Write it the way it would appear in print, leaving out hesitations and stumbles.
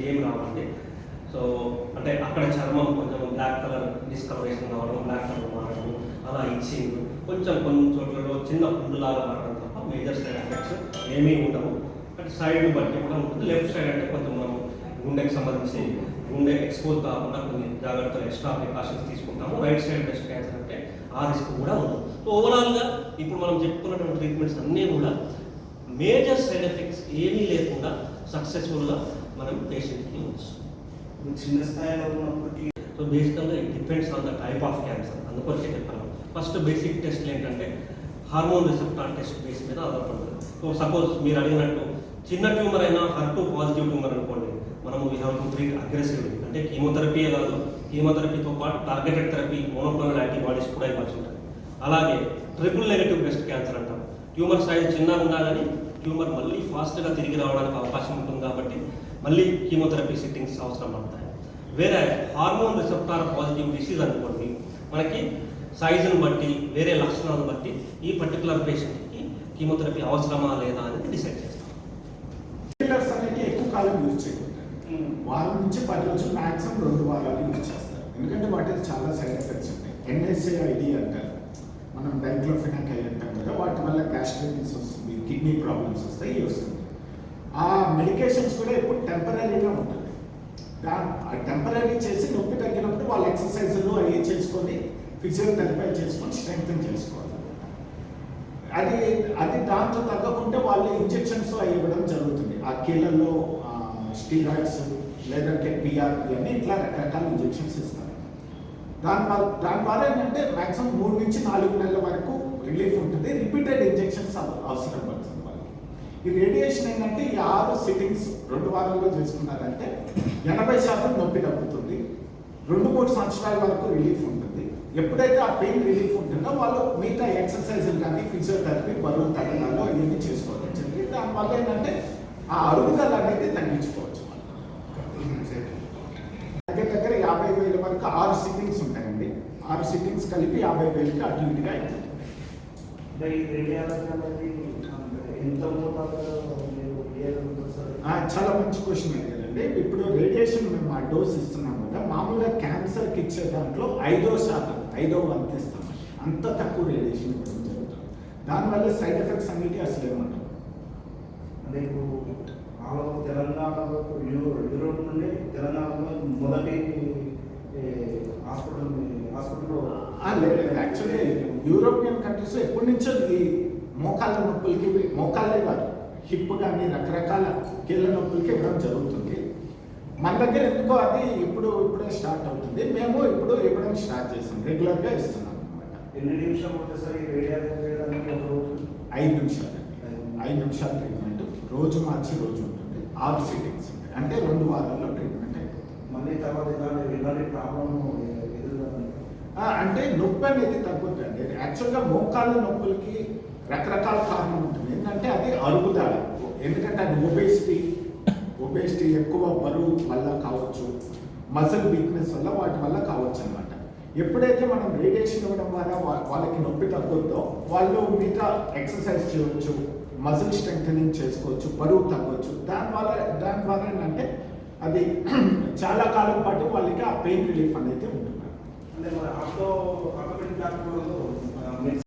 ఏం రావండి. సో అంటే అక్కడ చర్మం కొంచెం బ్లాక్ కలర్ డిస్కలరేషన్ కావడం, బ్లాక్ కలర్ మారడం, అలా ఇచ్చింగ్, కొంచెం కొన్ని చోట్లలో చిన్న పుండులాగా మారడం తప్ప మేజర్ సైడ్ ఎఫెక్ట్స్ ఏమీ ఉండవు. అంటే సైడ్ బట్టి కూడా ఉంటుంది. లెఫ్ట్ సైడ్ అంటే కొంచెం మనం గుండెకి సంబంధించి గుండె ఎక్స్పోజ్ కాకుండా కొన్ని జాగ్రత్తలు ఎక్స్ట్రా ప్రికాషన్స్ తీసుకుంటాము. రైట్ సైడ్ బ్రెస్ట్ క్యాన్సర్ అంటే ఆ రిస్క్ కూడా ఉండదు. సో ఓవరాల్గా ఇప్పుడు మనం చెప్పుకున్నటువంటి ట్రీట్మెంట్స్ అన్నీ కూడా మేజర్ సైడ్ ఎఫెక్ట్స్ ఏమీ లేకుండా సక్సెస్ఫుల్గా మనం పేషెంట్కి ఇవ్వచ్చు. చిన్న స్థాయిలో ఉన్నప్పటికీ సో బేసికల్గా it depends on the type of cancer. అందుకొచ్చే చెప్పాను. ఫస్ట్ బేసిక్ టెస్ట్లు ఏంటంటే హార్మోన్ రిసెప్టార్ టెస్ట్ బేస్ మీద ఆధారపడుతుంది. సో సపోజ్ మీరు అడిగినట్టు చిన్న ట్యూమర్ అయినా HER2 పాజిటివ్ ట్యూమర్ అనుకోండి, మనము we have to treat aggressively. అంటే కీమోథెరపీయే కాదు, కీమోథెరపీతో పాటు టార్గెటెడ్ థెరపీ, మోనోక్లోనల్ యాంటీబాడీస్ కూడా ఇవ్వాల్సి ఉంటుంది. అలాగే ట్రిపుల్ నెగటివ్ బ్రెస్ట్ క్యాన్సర్ అంటాం. ట్యూమర్ సైజ్ చిన్నగా ఉన్నా కానీ ట్యూమర్ మళ్ళీ ఫాస్ట్గా తిరిగి రావడానికి అవకాశం ఉంటుంది కాబట్టి మళ్ళీ కీమోథెరపీ సిట్టింగ్స్ అవసరం పడతాయి. వేరే హార్మోన్ రిసెప్టార్ పాజిటివ్ డిసీజ్ అనుకోండి, మనకి సైజును బట్టి వేరే లక్షణాలను బట్టి ఈ పర్టికులర్ పేషెంట్కి కీమోథెరపీ అవసరమా లేదా అనేది డిసైడ్ చేస్తాం. అనేది ఎక్కువ కాలం యూజ్ చేయకూడదు. వారం నుంచి 10 రోజులు మ్యాక్సిమం 2 వారాలు యూజ్ చేస్తారు. ఎందుకంటే వాటికి చాలా సైడ్ ఎఫెక్ట్స్ ఉంటాయి. NSAID అంటారు, మనం డైక్లోఫెనాక్ అంటాం కదా, వాటి వల్ల గ్యాస్ట్రైటిస్ వస్తుంది, కిడ్నీ ప్రాబ్లమ్స్ వస్తాయి, వస్తుంది. ఆ మెడికేషన్స్ కూడా ఎప్పుడు టెంపరీగా ఉంటుంది. టెంపరీ చేసి నొప్పి తగ్గినప్పుడు వాళ్ళు ఎక్సర్సైజులు అవి చేసుకొని ఫిజియోథెరపీ చేసుకొని స్ట్రెంగ్తన్ చేసుకోవాలి. అది దాంతో తగ్గకుంటే వాళ్ళు ఇంజెక్షన్స్ అవి ఇవ్వడం జరుగుతుంది. ఆ కీళ్ళలో స్టీరాయిడ్స్ లేదంటే PRP అని ఇట్లా రకరకాల ఇంజెక్షన్స్ ఇస్తారు. దాని ద్వారా ఏంటంటే మ్యాక్సిమం 3 నుంచి 4 నెలల వరకు రిలీఫ్ ఉంటుంది. రిపీటెడ్ ఇంజెక్షన్స్ అవసరం పడుతుంది వాళ్ళకి. ఈ రేడియేషన్ ఏంటంటే ఈ 6 సిట్టింగ్స్ 2 వారాల్లో చేసుకున్నారంటే 80% నొప్పి తగ్గుతుంది. 2-3 సంవత్సరాల వరకు రిలీఫ్ ఉంటుంది. ఎప్పుడైతే ఆ పెయిన్ రిలీఫ్ ఉంటుందో వాళ్ళు మిగతా ఎక్సర్సైజులు కానీ ఫిజియోథెరపీ, బరువు తగ్గడాలు అవన్నీ చేసుకోవాలని చెప్పి దానివల్ల ఏంటంటే ఆ అరుగుదల అనేది తగ్గించుకోవచ్చు. దగ్గర 50,000 వరకు 6 సిట్టింగ్స్ ఉంటాయండి. 6 సిట్టింగ్స్ కలిపి 50,000కి అటు ఇటుగా అవుతుంది. చాలా మంచి క్వశ్చన్ అడిగారండి. ఇప్పుడు రేడియేషన్ మేము ఆ డోస్ ఇస్తున్నాం కదా, మామూలుగా క్యాన్సర్కి ఇచ్చే దాంట్లో 5వ వంతు ఇస్తాం. అంత తక్కువ రేడియేషన్ ఇవ్వడం జరుగుతుంది. దానివల్ల సైడ్ ఎఫెక్ట్స్ అన్నిటి అసలు ఏమంటారు. అంటే ఇప్పుడు తెలంగాణలో యూరోప్ నుండి తెలంగాణలో మొదటి హాస్పిటల్లో లేదు. యాక్చువల్లీ యూరోపియన్ కంట్రీస్లో ఎప్పటి నుంచో ఈ మోకాళ్ళ నొప్పులకి, మోకాళ్ళే కాదు హిప్ కానీ రకరకాల కీళ్ళ నొప్పులకి ఇవ్వడం జరుగుతుంది. మన దగ్గర ఎందుకో అది ఇప్పుడే స్టార్ట్ అవుతుంది. మేము ఇప్పుడు ఇవ్వడం స్టార్ట్ చేస్తాం, రెగ్యులర్గా ఇస్తున్నాం అనమాట. ఎన్ని నిమిషాలు ఒకసారి రేడియేషన్ చేయడానికి? 5 నిమిషాలు. 5 నిమిషాల ట్రీట్మెంట్ రోజు మార్చి రోజు ఉంటుంది. 6 సిట్టింగ్స్ ఉంటాయి. అంటే 2 వారాల్లో ట్రీట్మెంట్ అయిపోతుంది. మళ్ళీ తర్వాత ఇలాంటి ప్రాబ్లం అంటే నొప్పి అనేది తగ్గుతుంది. యాక్చువల్గా మోకాళ్ళ నొప్పులకి రకరకాల కారణం ఉంటుంది. ఏంటంటే అది అరుగుదల. ఎందుకంటే అది ఒబేసిటీ ఎక్కువ బరువు వల్ల కావచ్చు, మజిల్ వీక్నెస్ వల్ల, వాటి వల్ల కావచ్చు అనమాట. ఎప్పుడైతే మనం రేడియేషన్ ఇవ్వడం ద్వారా వాళ్ళకి నొప్పి తగ్గుద్దో వాళ్ళు మిగతా ఎక్సర్సైజ్ చేయవచ్చు, మజిల్ స్ట్రెంగ్థనింగ్ చేసుకోవచ్చు, బరువు తగ్గవచ్చు. దాని ద్వారా ఏంటంటే అది చాలా కాలం పాటు వాళ్ళకి ఆ పెయిన్ రిలీఫ్ అనేది ఉంటుంది. అంటే మరి ఆర్థోపెడిక్ డాక్టర్